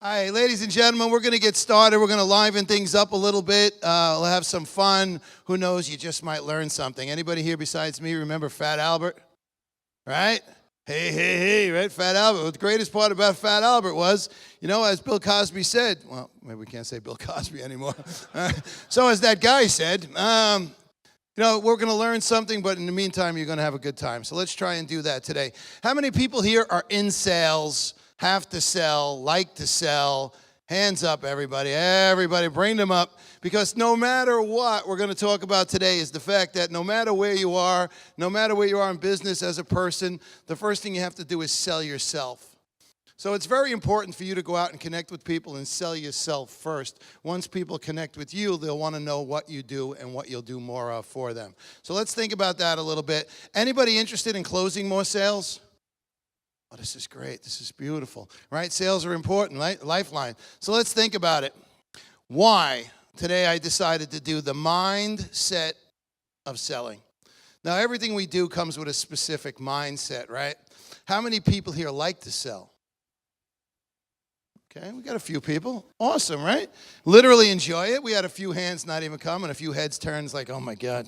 All right, ladies and gentlemen, we're going to get started. We're going to liven things up a little bit. We'll have some fun. Who knows, you just might learn something. Anybody here besides me remember Fat Albert? Right? Hey, right? Fat Albert. Well, the greatest part about Fat Albert was, as Bill Cosby said, well, maybe we can't say Bill Cosby anymore. So as that guy said, we're going to learn something, but in the meantime, you're going to have a good time. So let's try and do that today. How many people here are in sales, have to sell, like to sell? Hands up, everybody. Everybody, bring them up. Because no matter what we're going to talk about today is the fact that no matter where you are in business as a person, the first thing you have to do is sell yourself. So it's very important for you to go out and connect with people and sell yourself first. Once people connect with you, they'll want to know what you do and what you'll do more of for them. So let's think about that a little bit. Anybody interested in closing more sales? Oh, this is great. This is beautiful, right? Sales are important, right? Lifeline. So let's think about it. Why? Today I decided to do the mindset of selling. Now, everything we do comes with a specific mindset, right? How many people here like to sell? Okay, we got a few people. Awesome, right? Literally enjoy it. We had a few hands not even come and a few heads turns like, oh my God,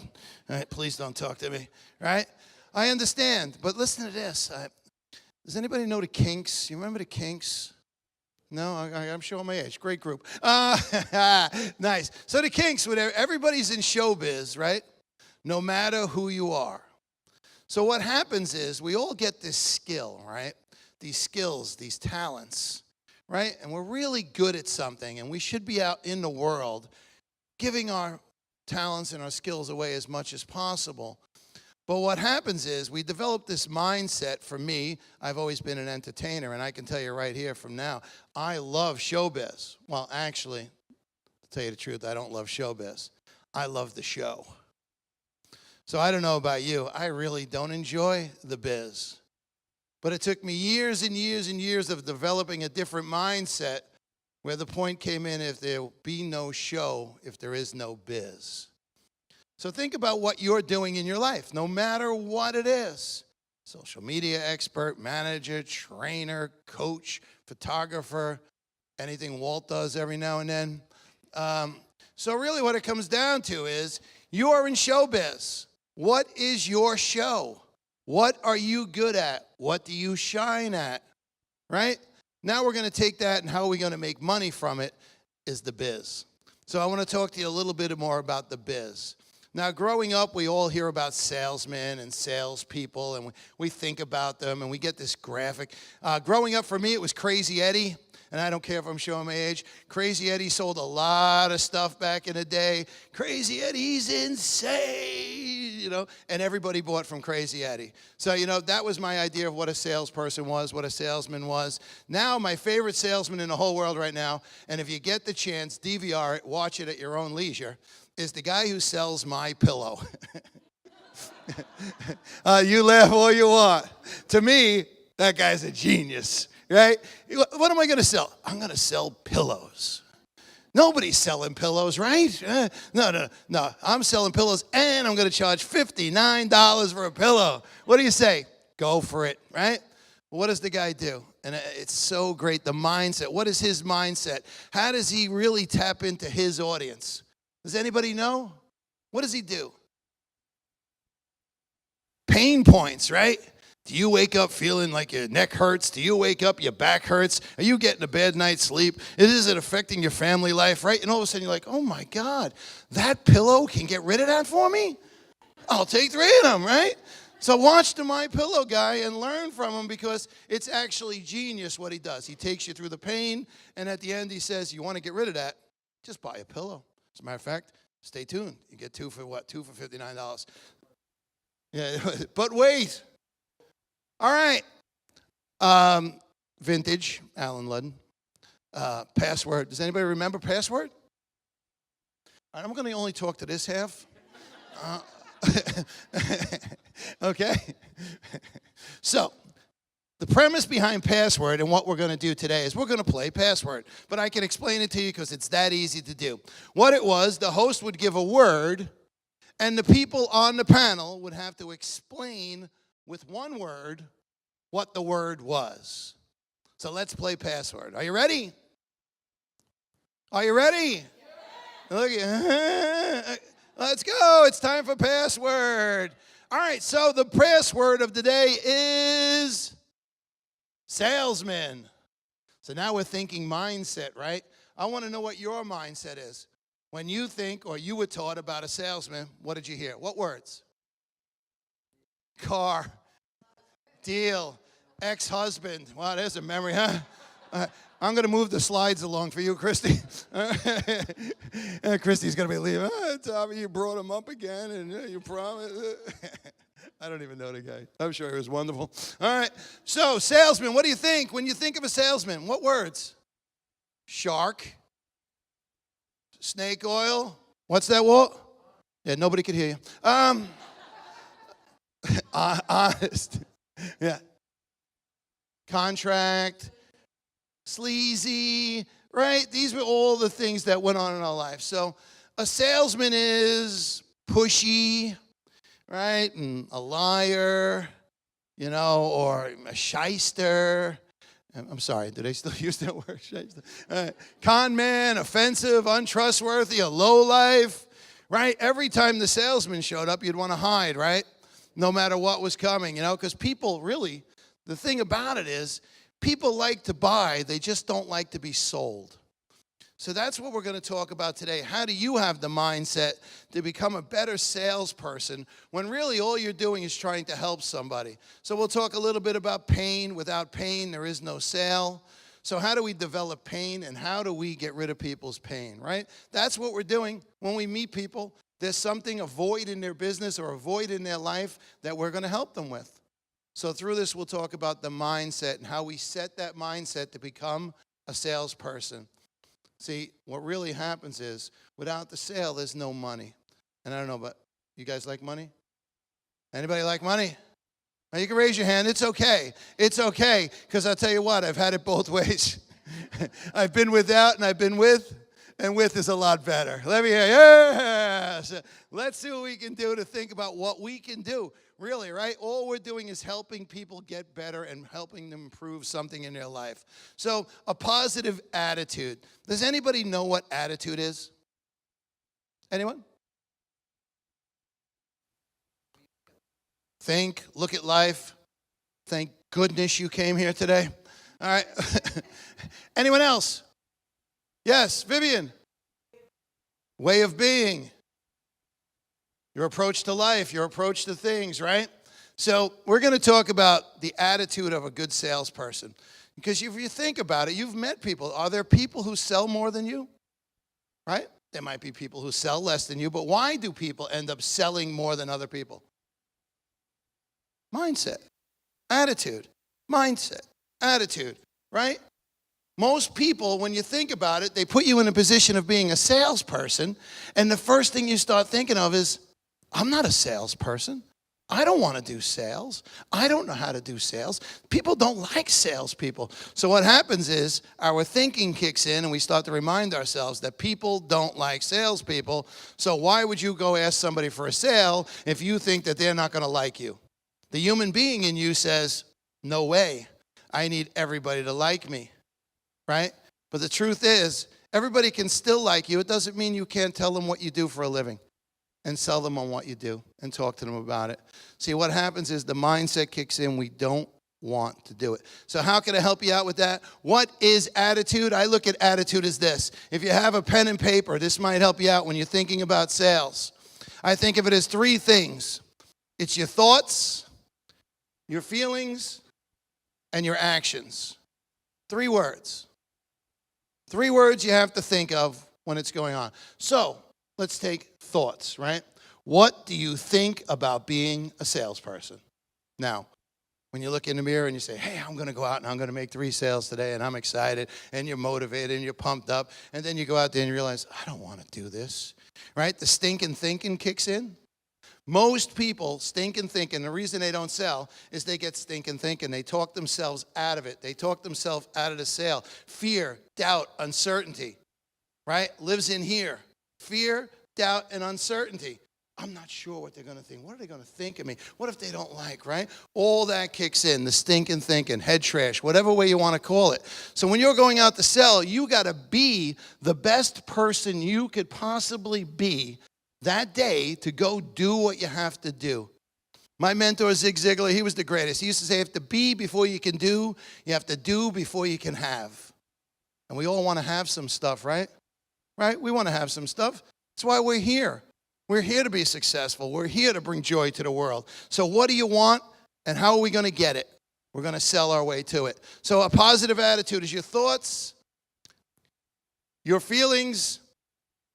all right, please don't talk to me, right? I understand, but listen to this. Does anybody know the Kinks? You remember the Kinks? No, I'm showing my age. Great group. Nice. So the Kinks, everybody's in showbiz, right? No matter who you are. So what happens is we all get this skill, right? These skills, these talents, right? And we're really good at something, and we should be out in the world giving our talents and our skills away as much as possible. But what happens is we develop this mindset. For me, I've always been an entertainer, and I can tell you right here from now, I love showbiz. Well, actually, to tell you the truth, I don't love showbiz. I love the show. So I don't know about you. I really don't enjoy the biz. But it took me years and years and years of developing a different mindset where the point came in, if there be no show, if there is no biz. So think about what you're doing in your life, no matter what it is. Social media expert, manager, trainer, coach, photographer, anything Walt does every now and then. So really what it comes down to is you are in showbiz. What is your show? What are you good at? What do you shine at? Right? Now we're going to take that, and how are we going to make money from it is the biz. So I want to talk to you a little bit more about the biz. Now, growing up, we all hear about salesmen and salespeople, and we think about them, and we get this graphic. Growing up, for me, it was Crazy Eddie, and I don't care if I'm showing my age. Crazy Eddie sold a lot of stuff back in the day. Crazy Eddie's insane, and everybody bought from Crazy Eddie. So, that was my idea of what a salesperson was, what a salesman was. Now, my favorite salesman in the whole world right now, and if you get the chance, DVR it, watch it at your own leisure, is the guy who sells My Pillow. You laugh all you want. To me, that guy's a genius, right? What am I going to sell? I'm going to sell pillows. Nobody's selling pillows, right? No. I'm selling pillows, and I'm going to charge $59 for a pillow. What do you say? Go for it, right? What does the guy do? And it's so great, the mindset. What is his mindset? How does he really tap into his audience? Does anybody know? What does he do? Pain points, right? Do you wake up feeling like your neck hurts? Do you wake up, your back hurts? Are you getting a bad night's sleep? Is it affecting your family life, right? And all of a sudden you're like, oh my God, that pillow can get rid of that for me? I'll take 3 of them, right? So watch the My Pillow guy and learn from him, because it's actually genius what he does. He takes you through the pain, and at the end he says, you want to get rid of that? Just buy a pillow. As a matter of fact, stay tuned. You get 2 for what? 2 for $59. Yeah, but wait. All right. Vintage, Alan Ludden. Password. Does anybody remember password? All right, I'm going to only talk to this half. Okay. So, the premise behind password and what we're going to do today is we're going to play password. But I can explain it to you because it's that easy to do. What it was, the host would give a word, and the people on the panel would have to explain with one word what the word was. So let's play password. Are you ready? Are you ready? Look at let's go. It's time for password. All right, so the password of the day is salesman. So now we're thinking mindset, right? I want to know what your mindset is. When you think or you were taught about a salesman, what did you hear? What words? Car, deal, ex-husband. Wow, there's a memory, huh? I'm going to move the slides along for you, Christy. Christy's going to be leaving. Oh, Tommy, you brought him up again, and you promised. I don't even know the guy. I'm sure he was wonderful. All right. So, salesman, what do you think? When you think of a salesman, what words? Shark. Snake oil. What's that word? Yeah, nobody could hear you. Honest. Yeah. Contract. Sleazy. Right? These were all the things that went on in our life. So, a salesman is pushy. Right? And a liar, or a shyster. I'm sorry, do they still use that word, shyster? Con man, offensive, untrustworthy, a lowlife, right? Every time the salesman showed up, you'd want to hide, right? No matter what was coming, because people really, the thing about it is, people like to buy, they just don't like to be sold. So that's what we're going to talk about today. How do you have the mindset to become a better salesperson when really all you're doing is trying to help somebody? So we'll talk a little bit about pain. Without pain, there is no sale. So how do we develop pain and how do we get rid of people's pain, right? That's what we're doing when we meet people. There's something, a void in their business or a void in their life that we're going to help them with. So through this, we'll talk about the mindset and how we set that mindset to become a salesperson. See, what really happens is, without the sale, there's no money. And I don't know, but you guys like money? Anybody like money? Now, you can raise your hand. It's okay. It's okay, because I'll tell you what, I've had it both ways. I've been without and I've been with, and with is a lot better. Let me hear, yes. Let's see what we can do to think about what we can do. Really, right? All we're doing is helping people get better and helping them improve something in their life. So, a positive attitude. Does anybody know what attitude is? Anyone? Think, look at life. Thank goodness you came here today. All right. Anyone else? Yes, Vivian. Way of being. Your approach to life, your approach to things, right? So we're going to talk about the attitude of a good salesperson. Because if you think about it, you've met people. Are there people who sell more than you? Right? There might be people who sell less than you, but why do people end up selling more than other people? Mindset, attitude, mindset, attitude, right? Most people, when you think about it, they put you in a position of being a salesperson, and the first thing you start thinking of is, I'm not a salesperson. I don't want to do sales. I don't know how to do sales. People don't like salespeople. So what happens is our thinking kicks in and we start to remind ourselves that people don't like salespeople. So why would you go ask somebody for a sale if you think that they're not going to like you? The human being in you says, no way. I need everybody to like me, right? But the truth is, everybody can still like you. It doesn't mean you can't tell them what you do for a living. And sell them on what you do and talk to them about it. See, what happens is the mindset kicks in. We don't want to do it. So how can I help you out with that? What is attitude? I look at attitude as this. If you have a pen and paper, this might help you out when you're thinking about sales. I think of it as three things. It's your thoughts, your feelings, and your actions. 3 words. 3 words you have to think of when it's going on. So, let's take thoughts, right? What do you think about being a salesperson? Now, when you look in the mirror and you say, hey, I'm going to go out and I'm going to make 3 sales today and I'm excited and you're motivated and you're pumped up, and then you go out there and you realize, I don't want to do this, right? The stinking thinking kicks in. Most people stinking thinking, the reason they don't sell is they get stinking thinking. They talk themselves out of it. They talk themselves out of the sale. Fear, doubt, uncertainty, right? Lives in here. Fear, doubt, and uncertainty. I'm not sure what they're going to think. What are they going to think of me? What if they don't like, right? All that kicks in, the stinking thinking, head trash, whatever way you want to call it. So when you're going out to sell, you got to be the best person you could possibly be that day to go do what you have to do. My mentor, Zig Ziglar, he was the greatest. He used to say, you have to be before you can do. You have to do before you can have. And we all want to have some stuff, right? Right? We want to have some stuff. That's why we're here. We're here to be successful. We're here to bring joy to the world. So what do you want, and how are we going to get it? We're going to sell our way to it. So a positive attitude is your thoughts, your feelings,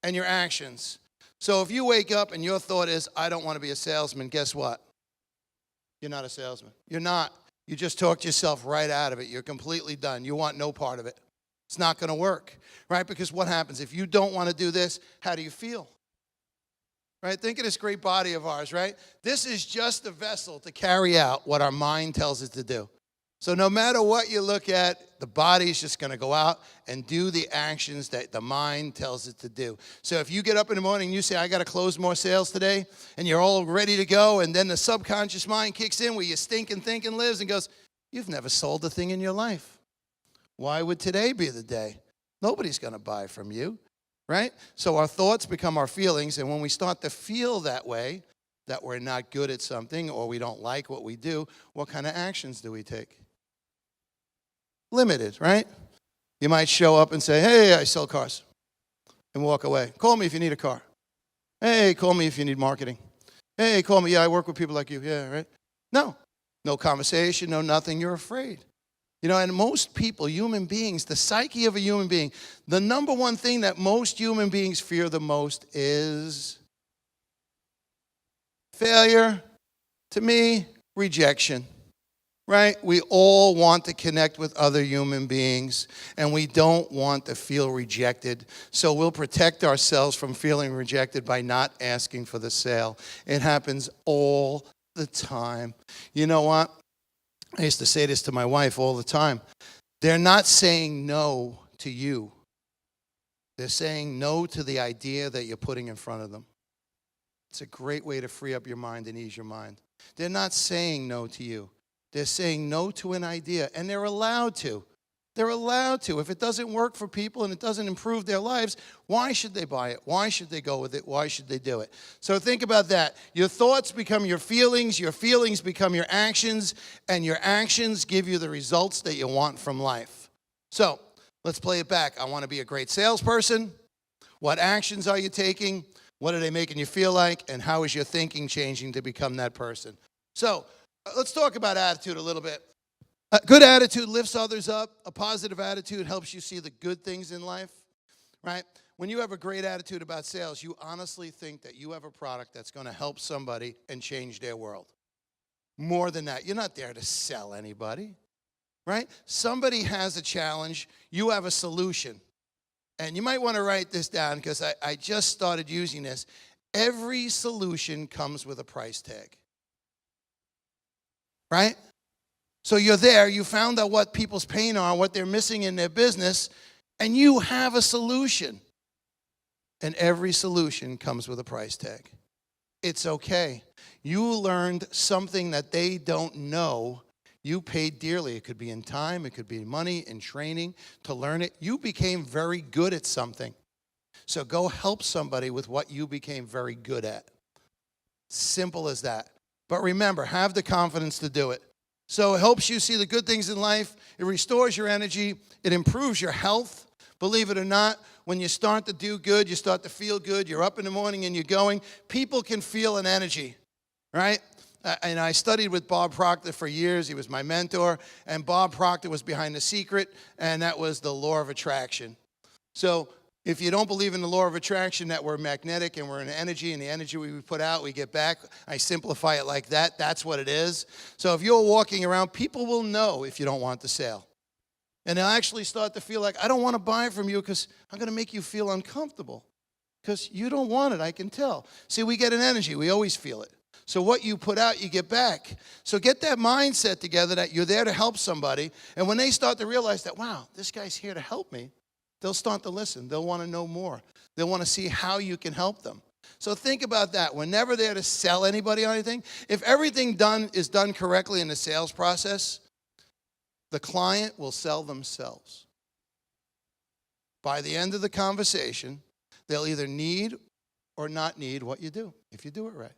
and your actions. So if you wake up and your thought is, I don't want to be a salesman, guess what? You're not a salesman. You're not. You just talked yourself right out of it. You're completely done. You want no part of it. It's not going to work, right? Because what happens? If you don't want to do this, how do you feel? Right? Think of this great body of ours, right? This is just a vessel to carry out what our mind tells it to do. So no matter what you look at, the body's just going to go out and do the actions that the mind tells it to do. So if you get up in the morning and you say, I got to close more sales today, and you're all ready to go, and then the subconscious mind kicks in where your stinking thinking lives and goes, you've never sold a thing in your life. Why would today be the day? Nobody's going to buy from you. Right? So our thoughts become our feelings, and when we start to feel that way, that we're not good at something or we don't like what we do, what kind of actions do we take? Limited, right? You might show up and say, hey, I sell cars, and walk away. Call me if you need a car. Hey, call me if you need marketing. Hey, call me. Yeah, I work with people like you. Yeah, right? No conversation, no nothing. You're afraid. You know, and most people, human beings, the psyche of a human being, the number one thing that most human beings fear the most is failure. To me, rejection, right? We all want to connect with other human beings, and we don't want to feel rejected. So we'll protect ourselves from feeling rejected by not asking for the sale. It happens all the time. You know what? I used to say this to my wife all the time. They're not saying no to you. They're saying no to the idea that you're putting in front of them. It's a great way to free up your mind and ease your mind. They're not saying no to you. They're saying no to an idea, and they're allowed to. They're allowed to. If it doesn't work for people and it doesn't improve their lives, why should they buy it? Why should they go with it? Why should they do it? So think about that. Your thoughts become your feelings become your actions, and your actions give you the results that you want from life. So let's play it back. I want to be a great salesperson. What actions are you taking? What are they making you feel like? And how is your thinking changing to become that person? So let's talk about attitude a little bit. A good attitude lifts others up. A positive attitude helps you see the good things in life, right? When you have a great attitude about sales, you honestly think that you have a product that's going to help somebody and change their world. More than that, you're not there to sell anybody, right? Somebody has a challenge. You have a solution. And you might want to write this down because I just started using this. Every solution comes with a price tag, right? So you're there, you found out what people's pain are, what they're missing in their business, and you have a solution. And every solution comes with a price tag. It's okay. You learned something that they don't know. You paid dearly. It could be in time, it could be in money, in training to learn it. You became very good at something. So go help somebody with what you became very good at. Simple as that. But remember, have the confidence to do it. So it helps you see the good things in life. It restores your energy. It improves your health. Believe it or not, when you start to do good, you start to feel good. You're up in the morning and you're going. People can feel an energy, right? And I studied with Bob Proctor for years. He was my mentor. And Bob Proctor was behind the secret, and that was the law of attraction. So if you don't believe in the law of attraction, that we're magnetic and we're an energy, and the energy we put out, we get back. I simplify it like that. That's what it is. So if you're walking around, people will know if you don't want the sale. And they'll actually start to feel like, I don't want to buy from you because I'm going to make you feel uncomfortable. Because you don't want it, I can tell. See, we get an energy. We always feel it. So what you put out, you get back. So get that mindset together that you're there to help somebody. And when they start to realize that, wow, this guy's here to help me, they'll start to listen. They'll want to know more. They'll want to see how you can help them. So think about that. We're never there to sell anybody on anything. If everything is done correctly in the sales process, the client will sell themselves. By the end of the conversation, they'll either need or not need what you do, if you do it right.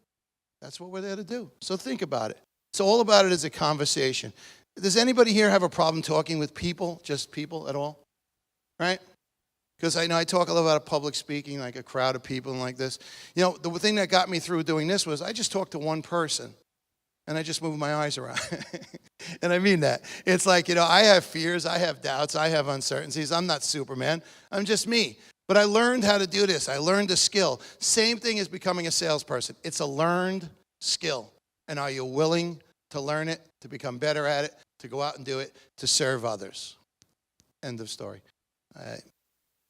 That's what we're there to do. So think about it. So all about it is a conversation. Does anybody here have a problem talking with people, just people at all? Right? Because I know I talk a lot about public speaking, like a crowd of people and like this. You know, the thing that got me through doing this was I just talked to one person, and I just moved my eyes around. And I mean that. It's like, you know, I have fears, I have doubts, I have uncertainties. I'm not Superman. I'm just me. But I learned how to do this. I learned a skill. Same thing as becoming a salesperson. It's a learned skill. And are you willing to learn it, to become better at it, to go out and do it, to serve others? End of story.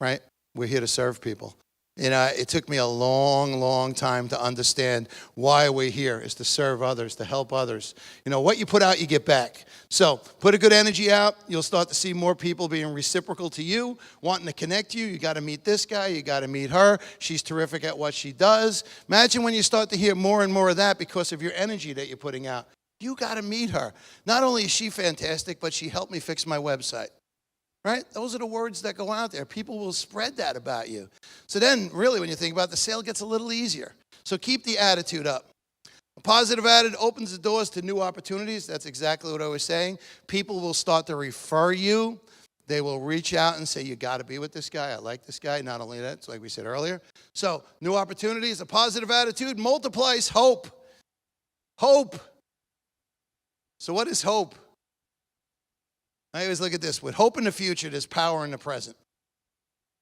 Right? We're here to serve people. You know, it took me a long, long time to understand why we're here, is to serve others, to help others. You know, what you put out, you get back. So put a good energy out. You'll start to see more people being reciprocal to you, wanting to connect you. You got to meet this guy. You got to meet her. She's terrific at what she does. Imagine when you start to hear more and more of that because of your energy that you're putting out. You got to meet her. Not only is she fantastic, but she helped me fix my website. Right? Those are the words that go out there. People will spread that about you. So then, really, when you think about it, the sale gets a little easier. So keep the attitude up. A positive attitude opens the doors to new opportunities. That's exactly what I was saying. People will start to refer you. They will reach out and say, you got to be with this guy. I like this guy. Not only that, it's like we said earlier. So new opportunities. A positive attitude multiplies hope. Hope. So what is hope? I always look at this. With hope in the future, there's power in the present.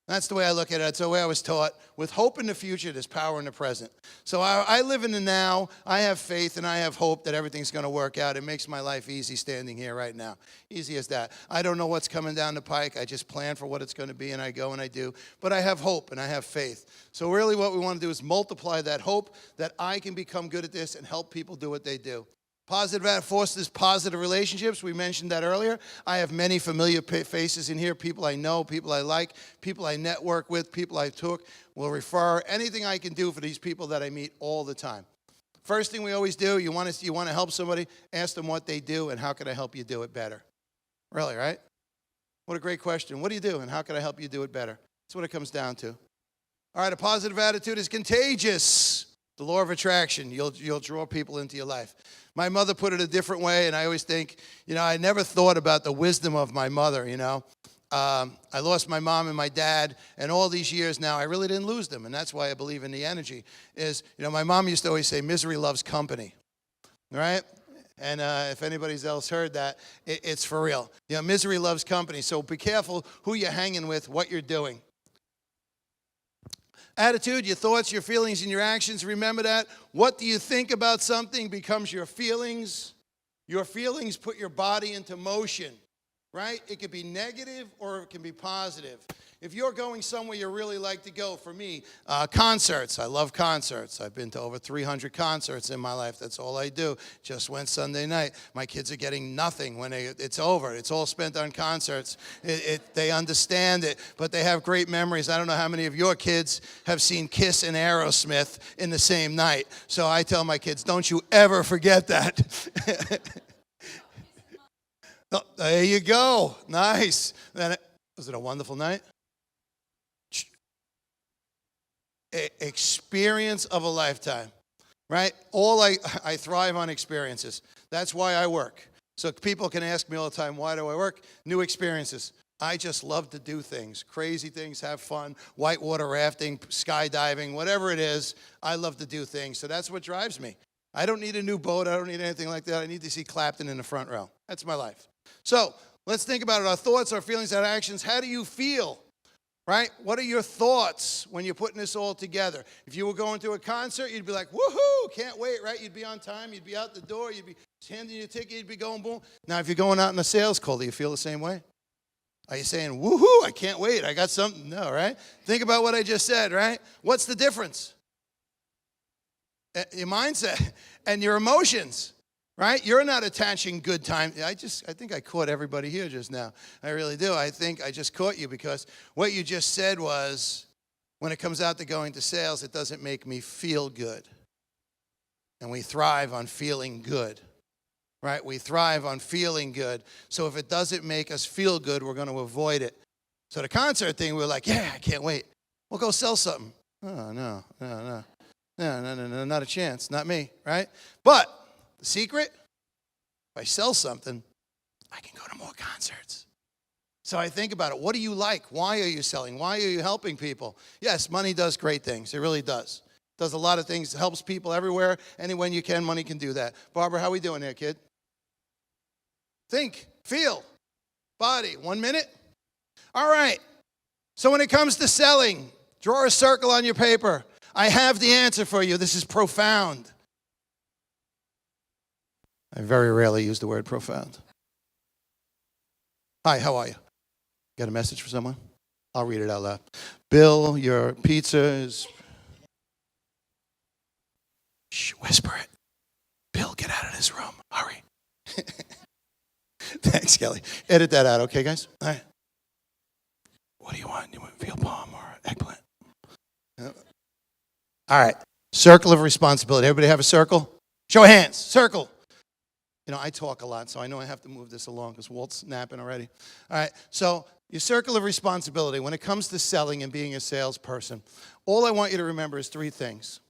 That's the way I look at it. That's the way I was taught. With hope in the future, there's power in the present. So I live in the now. I have faith and I have hope that everything's going to work out. It makes my life easy standing here right now. Easy as that. I don't know what's coming down the pike. I just plan for what it's going to be, and I go and I do. But I have hope and I have faith. So really what we want to do is multiply that hope that I can become good at this and help people do what they do. Positive attitude fosters positive relationships. We mentioned that earlier. I have many familiar faces in here, people I know, people I like, people I network with, people I will refer. Anything I can do for these people that I meet all the time. First thing we always do, you want to help somebody, ask them what they do and how can I help you do it better. Really, right? What a great question. What do you do and how can I help you do it better? That's what it comes down to. All right, a positive attitude is contagious. The law of attraction, you'll draw people into your life. My mother put it a different way, and I always think, you know, I never thought about the wisdom of my mother, you know. I lost my mom and my dad, and all these years now, I really didn't lose them, and that's why I believe in the energy. Is, you know, my mom used to always say, misery loves company, right? And if anybody's else heard that, it's for real. You know, misery loves company, so be careful who you're hanging with, what you're doing. Attitude, your thoughts, your feelings, and your actions. Remember that. What do you think about something becomes your feelings. Your feelings put your body into motion, right? It could be negative or it can be positive. If you're going somewhere you really like to go, for me, concerts. I love concerts. I've been to over 300 concerts in my life. That's all I do. Just went Sunday night. My kids are getting nothing when it's over. It's all spent on concerts. They understand it, but they have great memories. I don't know how many of your kids have seen Kiss and Aerosmith in the same night. So I tell my kids, don't you ever forget that. Oh, there you go. Nice. Was it a wonderful night? Experience of a lifetime, right? I thrive on experiences. That's why I work. So people can ask me all the time, why do I work? New experiences. I just love to do things, crazy things, have fun, whitewater rafting, skydiving, whatever it is. I love to do things. So that's what drives me. I don't need a new boat. I don't need anything like that. I need to see Clapton in the front row. That's my life. So let's think about it. Our thoughts, our feelings, our actions. How do you feel? Right? What are your thoughts when you're putting this all together? If you were going to a concert, you'd be like, woohoo, can't wait, right? You'd be on time, you'd be out the door, you'd be handing your ticket, you'd be going boom. Now, if you're going out in a sales call, do you feel the same way? Are you saying, woohoo, I can't wait, I got something? No, right? Think about what I just said, right? What's the difference? Your mindset and your emotions. Right? You're not attaching good time. I think I caught everybody here just now. I really do. I think I just caught you because what you just said was, When it comes out to going to sales, it doesn't make me feel good. And we thrive on feeling good, right? We thrive on feeling good. So if it doesn't make us feel good, we're going to avoid it. So the concert thing, we're like, yeah, I can't wait. We'll go sell something. Oh, no, not a chance, not me, right? But the secret, if I sell something, I can go to more concerts. So I think about it. What do you like? Why are you selling? Why are you helping people? Yes, money does great things. It really does. It does a lot of things. It helps people everywhere. Anywhere you can, money can do that. Barbara, how we doing here, kid? Think, feel, body. 1 minute? All right. So when it comes to selling, draw a circle on your paper. I have the answer for you. This is profound. I very rarely use the word profound. Hi, how are you? Got a message for someone? I'll read it out loud. Bill, your pizza is... Shh, whisper it. Bill, get out of this room. Hurry. Thanks, Kelly. Edit that out, okay, guys? All right. What do you want? You want veal palm or eggplant? All right. Circle of responsibility. Everybody have a circle? Show of hands. Circle. You know, I talk a lot, so I know I have to move this along because Walt's napping already. All right. So your circle of responsibility, when it comes to selling and being a salesperson, all I want you to remember is 3 things.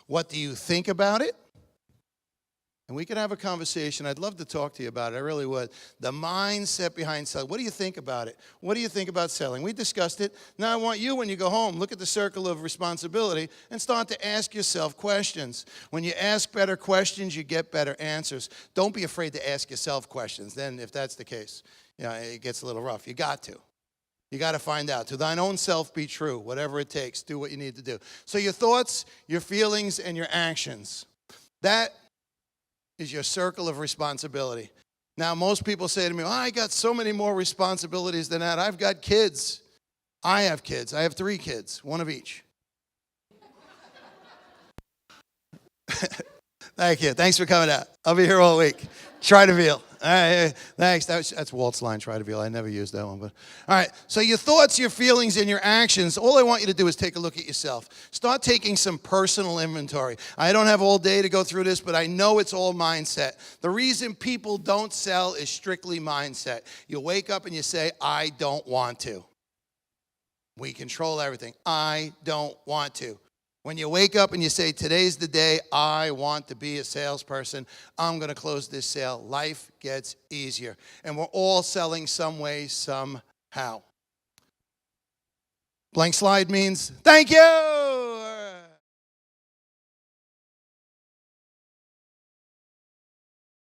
What do you think about it? And we can have a conversation. I'd love to talk to you about it. I really would. The mindset behind selling. What do you think about it? What do you think about selling? We discussed it. Now I want you, when you go home, look at the circle of responsibility and start to ask yourself questions. When you ask better questions, you get better answers. Don't be afraid to ask yourself questions. Then, if that's the case, it gets a little rough. You got to. You got to find out. To thine own self be true. Whatever it takes, do what you need to do. So your thoughts, your feelings, and your actions. That is your circle of responsibility. Now, most people say to me, I got so many more responsibilities than that. I've got kids. I have kids. I have 3 kids, 1 of each. Thank you. Thanks for coming out. I'll be here all week. Try to veal. All right, thanks. That's Walt's line, try to veal. I never used that one. But all right, so your thoughts, your feelings, and your actions, all I want you to do is take a look at yourself. Start taking some personal inventory. I don't have all day to go through this, but I know it's all mindset. The reason people don't sell is strictly mindset. You wake up and you say, I don't want to. We control everything. I don't want to. When you wake up and you say, today's the day I want to be a salesperson, I'm going to close this sale, life gets easier. And we're all selling some way, somehow. Blank slide means, thank you.